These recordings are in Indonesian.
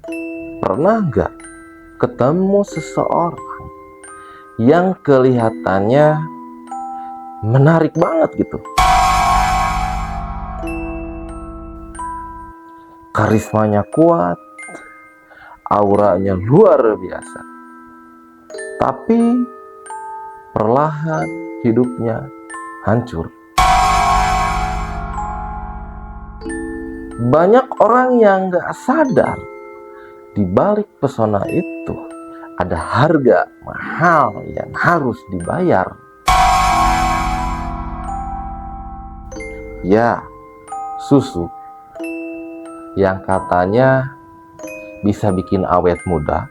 Pernah nggak ketemu seseorang yang kelihatannya menarik banget gitu? Karismanya kuat, auranya luar biasa. Tapi perlahan hidupnya hancur. Banyak orang yang gak sadar di balik pesona itu ada harga mahal yang harus dibayar. Ya, susu yang katanya bisa bikin awet muda,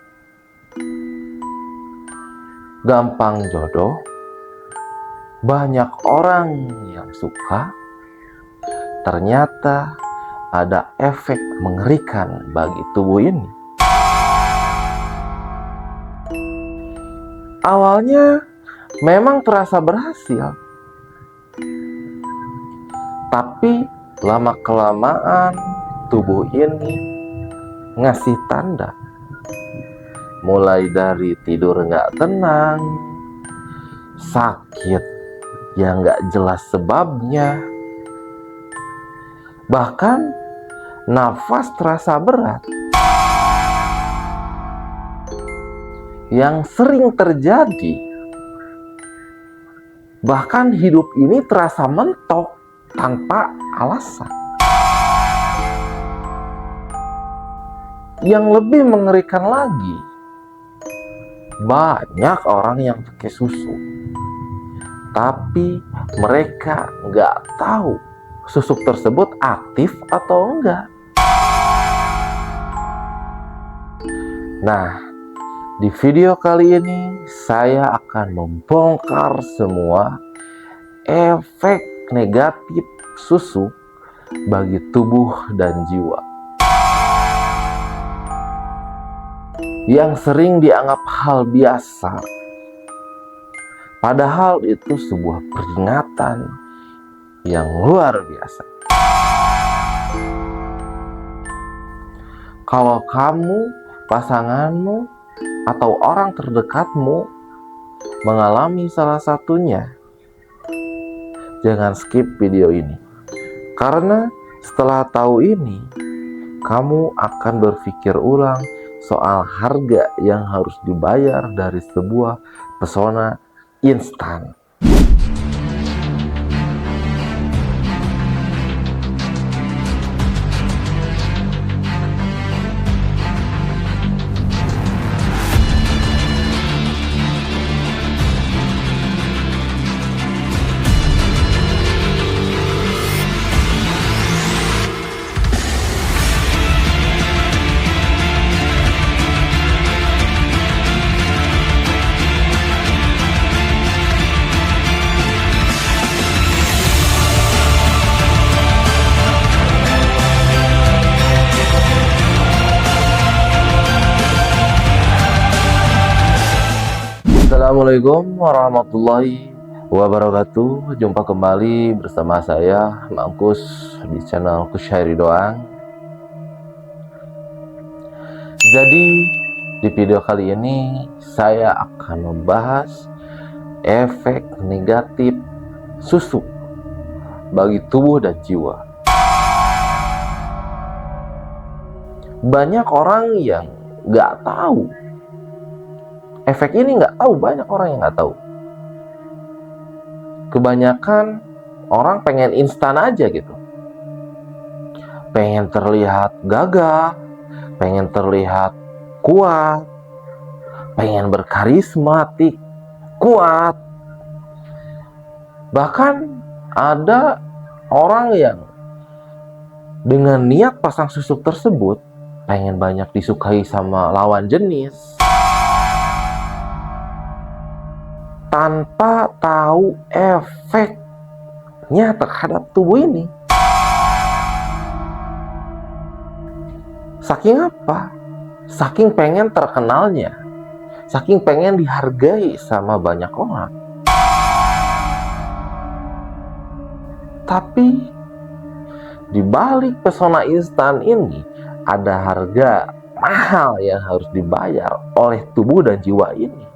gampang jodoh, banyak orang yang suka, ternyata ada efek mengerikan bagi tubuh ini. Awalnya memang terasa berhasil, tapi lama-kelamaan tubuh ini ngasih tanda. Mulai dari tidur gak tenang, sakit yang gak jelas sebabnya, bahkan nafas terasa berat. Yang sering terjadi, bahkan hidup ini terasa mentok tanpa alasan. Yang lebih mengerikan lagi, banyak orang yang pakai susu, tapi mereka nggak tahu susu tersebut aktif atau enggak. Nah, di video kali ini saya akan membongkar semua efek negatif susu bagi tubuh dan jiwa yang sering dianggap hal biasa, padahal itu sebuah peringatan yang luar biasa. Kalau kamu, pasanganmu, atau orang terdekatmu mengalami salah satunya, jangan skip video ini, karena setelah tahu ini, kamu akan berpikir ulang soal harga yang harus dibayar dari sebuah pesona instan. Assalamualaikum warahmatullahi wabarakatuh. Jumpa kembali bersama saya Mangkus di channel Kusyairi Doang. Jadi di video kali ini saya akan membahas efek negatif susu bagi tubuh dan jiwa. Banyak orang yang nggak tahu efek ini, banyak orang yang nggak tahu. Kebanyakan orang pengen instan aja gitu, pengen terlihat gagah, pengen terlihat kuat, pengen berkarismatik, kuat. Bahkan ada orang yang dengan niat pasang susu tersebut pengen banyak disukai sama lawan jenis, tanpa tahu efeknya terhadap tubuh ini. Saking apa? Saking pengen terkenalnya, saking pengen dihargai sama banyak orang. Tapi di balik pesona instan ini ada harga mahal yang harus dibayar oleh tubuh dan jiwa ini.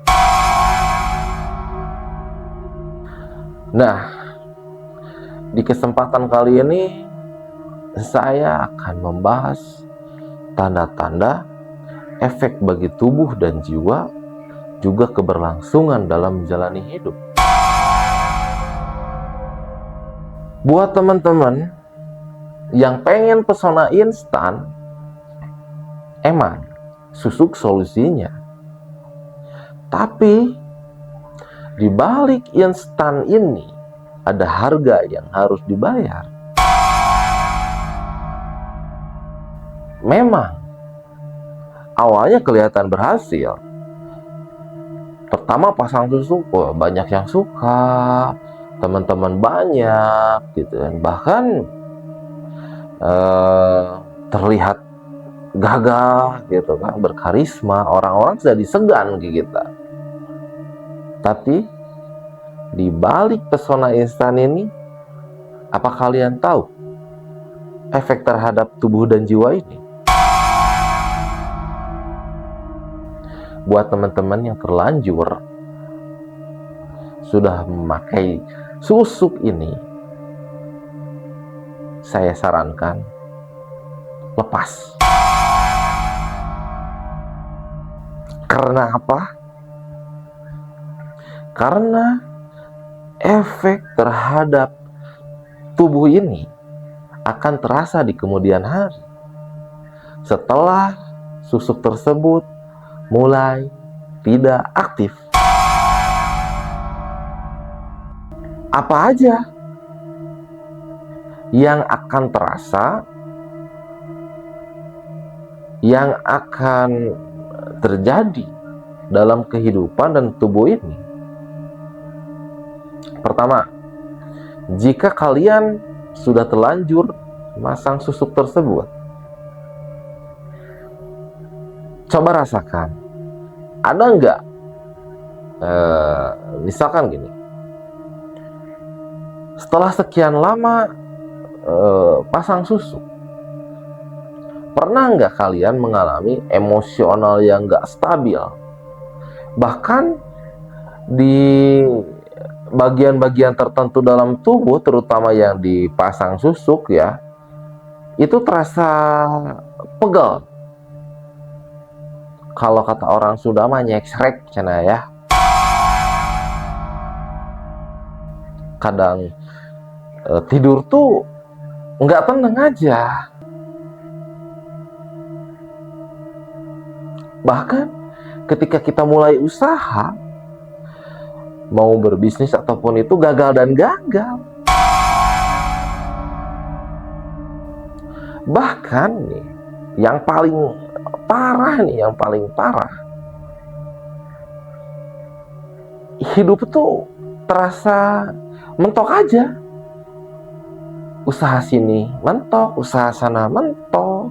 Nah, di kesempatan kali ini saya akan membahas tanda-tanda efek bagi tubuh dan jiwa, juga keberlangsungan dalam menjalani hidup. Buat teman-teman yang pengen pesona instan, emang susuk solusinya. Tapi di balik instan ini ada harga yang harus dibayar. Memang awalnya kelihatan berhasil. Pertama pasang susuk, banyak yang suka, teman-teman banyak gitu kan. Bahkan terlihat gagah gitu kan, berkarisma, orang-orang jadi segan ke kita. Tapi di balik pesona instan ini, apa kalian tahu efek terhadap tubuh dan jiwa ini? Buat teman-teman yang terlanjur sudah memakai susuk ini, saya sarankan lepas. Karena apa? Karena efek terhadap tubuh ini akan terasa di kemudian hari, setelah susuk tersebut mulai tidak aktif. Apa aja yang akan terasa, yang akan terjadi dalam kehidupan dan tubuh ini? Pertama, jika kalian sudah terlanjur masang susuk tersebut, coba rasakan, ada nggak misalkan gini, setelah sekian lama pasang susuk, pernah nggak kalian mengalami emosional yang nggak stabil? Bahkan di bagian-bagian tertentu dalam tubuh, terutama yang dipasang susuk ya, itu terasa pegal. Kalau kata orang Sunda mah nyeksrek cenah ya. Kadang tidur tuh nggak tenang aja. Bahkan ketika kita mulai usaha, mau berbisnis apapun itu, gagal dan gagal. Bahkan nih, yang paling parah, hidup tuh terasa mentok aja. Usaha sini mentok, usaha sana mentok.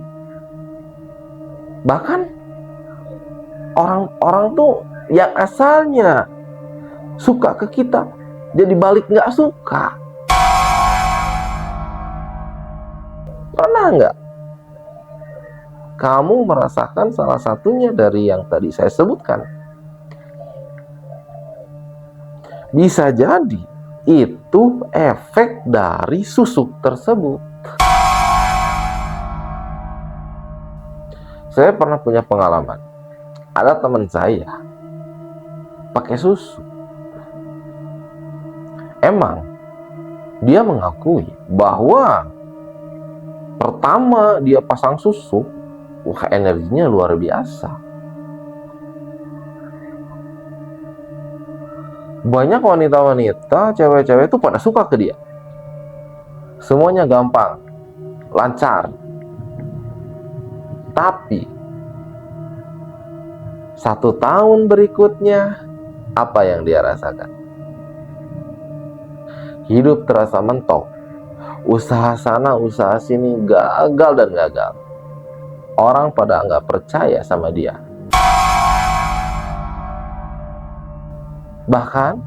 Bahkan orang-orang tuh yang asalnya suka ke kita jadi balik nggak suka. Pernah nggak kamu merasakan salah satunya dari yang tadi saya sebutkan? Bisa jadi itu efek dari susuk tersebut. Saya pernah punya pengalaman. Ada teman saya pakai susuk. Emang dia mengakui bahwa pertama dia pasang susuk, wah energinya luar biasa. Banyak wanita-wanita, cewek-cewek itu pada suka ke dia. Semuanya gampang, lancar. Tapi 1 tahun berikutnya, apa yang dia rasakan? Hidup terasa mentok. Usaha sana, usaha sini, gagal dan gagal. Orang pada nggak percaya sama dia. Bahkan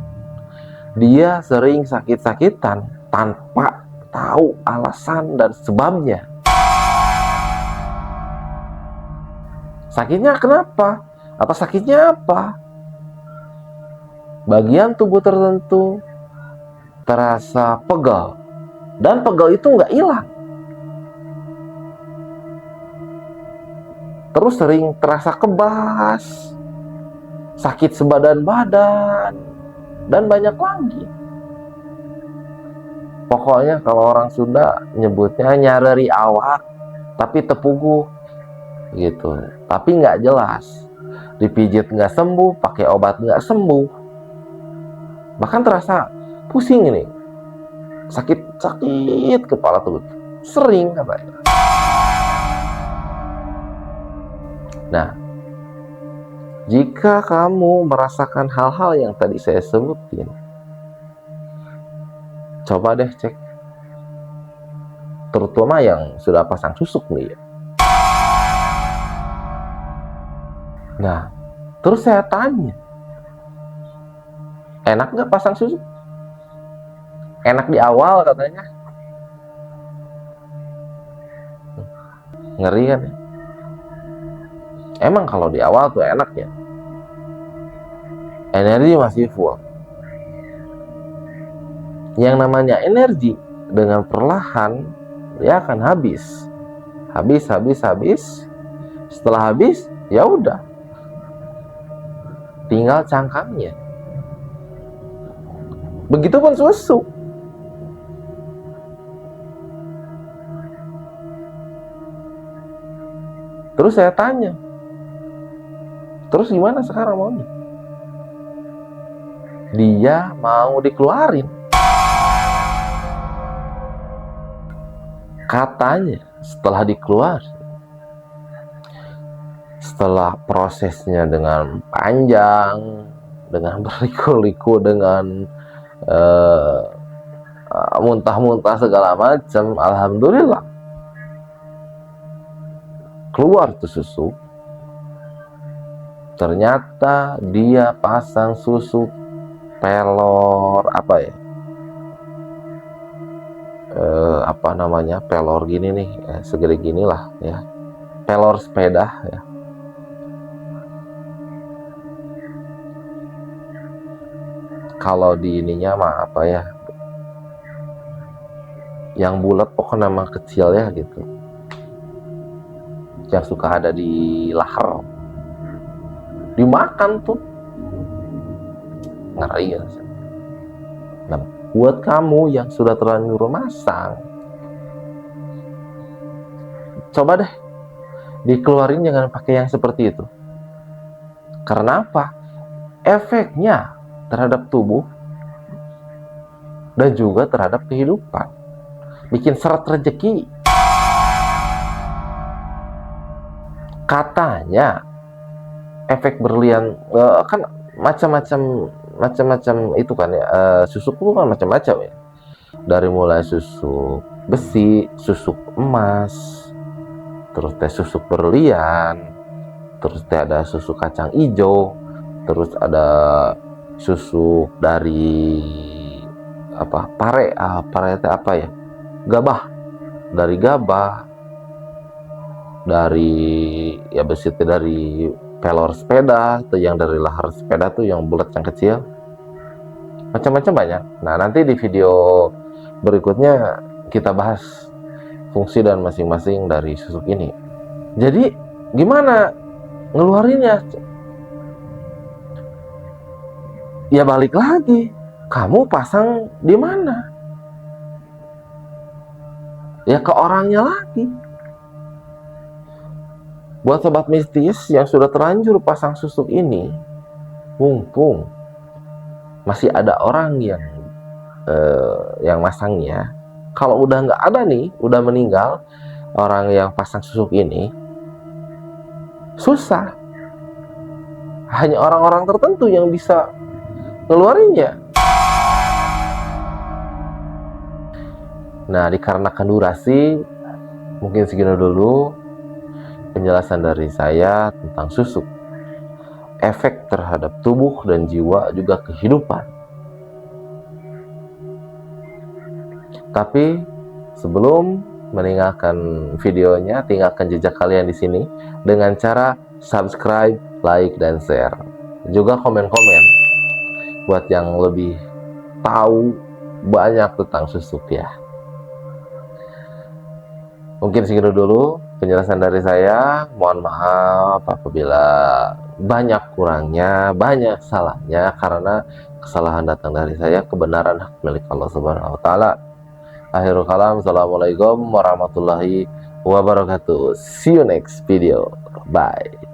dia sering sakit-sakitan tanpa tahu alasan dan sebabnya. Sakitnya kenapa? Atau sakitnya apa? Bagian tubuh tertentu terasa pegal, dan pegal itu nggak hilang. Terus sering terasa kebas, sakit sebadan-badan, dan banyak lagi. Pokoknya kalau orang Sunda nyebutnya nyareri awak, tapi tepuguh gitu. Tapi nggak jelas. Dipijit nggak sembuh, pakai obat nggak sembuh. Bahkan terasa pusing ini, sakit kepala tuh, sering katanya. Nah, jika kamu merasakan hal-hal yang tadi saya sebutin, coba deh cek, terutama yang sudah pasang susuk nih ya. Nah, terus saya tanya, enak nggak pasang susuk? Enak di awal katanya. Ngeri kan ya? Emang kalau di awal tuh enak ya, energi masih full. Yang namanya energi dengan perlahan dia akan habis. Habis. Setelah habis, ya udah, tinggal cangkangnya. Begitupun susu. Terus saya tanya, terus gimana sekarang maunya? Dia mau dikeluarin. Katanya setelah dikeluarin, setelah prosesnya dengan panjang, dengan berliku-liku, dengan muntah-muntah segala macam, alhamdulillah keluar tuh susu. Ternyata dia pasang susu pelor apa ya, apa namanya, pelor gini nih, segede gini lah ya, pelor sepeda ya. Kalau di ininya mah apa ya, yang bulat pokoknya nama kecil ya gitu, yang suka ada di lahar, dimakan tuh, ngeri ya. Nah, buat kamu yang sudah terlanjur masang, coba deh dikeluarin, jangan pakai yang seperti itu. Karena apa? Efeknya terhadap tubuh dan juga terhadap kehidupan, bikin seret rezeki. Katanya efek berlian kan macam-macam itu kan ya, susuk itu kan macam-macam ya, dari mulai susuk besi, susuk emas, terus teh susuk berlian, terus teh ada susuk kacang hijau, terus ada susuk dari apa, pare teh apa ya, gabah, dari gabah, dari ya besi teh dari pelor sepeda tuh, yang dari lahar sepeda tuh yang bulat yang kecil, macam-macam banyak. Nah, nanti di video berikutnya kita bahas fungsi dan masing-masing dari susuk ini. Jadi gimana ngeluarinnya? Ya balik lagi, kamu pasang di mana? Ya ke orangnya lagi. Buat sobat mistis yang sudah terlanjur pasang susuk ini, mumpung masih ada orang yang masangnya. Kalau udah nggak ada nih, udah meninggal orang yang pasang susuk ini, susah. Hanya orang-orang tertentu yang bisa ngeluarinnya. Nah, dikarenakan durasi, mungkin segini dulu penjelasan dari saya tentang susuk, efek terhadap tubuh dan jiwa juga kehidupan. Tapi sebelum meninggalkan videonya, tinggalkan jejak kalian di sini dengan cara subscribe, like, dan share. Juga komen-komen buat yang lebih tahu banyak tentang susuk ya. Mungkin segitu dulu penjelasan dari saya. Mohon maaf apabila banyak kurangnya, banyak salahnya, karena kesalahan datang dari saya, kebenaran hak milik Allah Subhanahu wa taala. Akhirul kalam, assalamualaikum warahmatullahi wabarakatuh. See you next video. Bye.